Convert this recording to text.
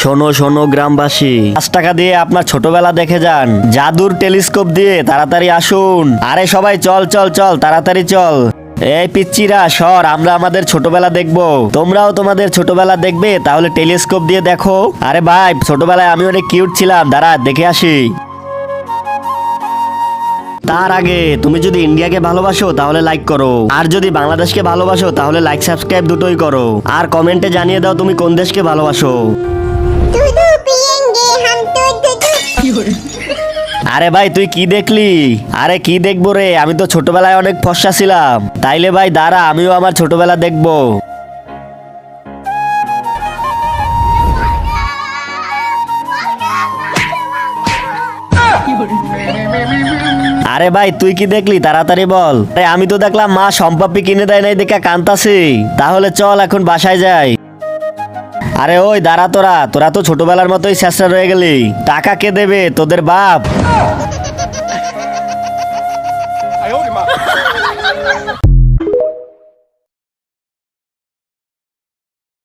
শোনো শোনো গ্রামবাসী, 5 টাকা দিয়ে আপনার ছোটবেলা দেখে যান, জাদুর টেলিস্কোপ দিয়ে তাড়াতাড়ি আসুন। আরে সবাই চল চল চল, তাড়াতাড়ি চল। এই পিচ্চিরা সর, আমরা আমাদের ছোটবেলা দেখবো। তোমরাও তোমাদের ছোটবেলা দেখবে, তাহলে টেলিস্কোপ দিয়ে দেখো। আরে ভাই, ছোটবেলায় আমি অনেক কিউট ছিলাম, দাঁড়া দেখে আসি। তার আগে তুমি যদি ইন্ডিয়াকে ভালোবাসো তাহলে লাইক করো, আর যদি বাংলাদেশকে ভালোবাসো তাহলে লাইক সাবস্ক্রাইব দুটোই করো, আর কমেন্টে জানিয়ে দাও তুমি কোন দেশকে ভালোবাসো। दूधू पियेंगे हम तो दूधू। আরে ভাই তুই কি দেখলি? আরে কি দেখবো রে, আমি তো ছোটবেলায় অনেক ফর্সা ছিলাম। তাইলে ভাই দাঁড়া, আমিও আমার ছোটবেলা দেখবো। আরে ভাই তুই কি দেখলি, তাড়াতাড়ি বল। আরে আমি তো দেখলাম মা সম্পাপ্পি কিনে দেয় নাই দেখে কান্তাছি। তাহলে চল এখন বাসায় যাই। আরে ওই দাঁড়া, তোরা তোরা তো ছোটবেলার মতোই শেষরা রয়ে গেলি। টাকা কে দেবে? তোদের বাপ।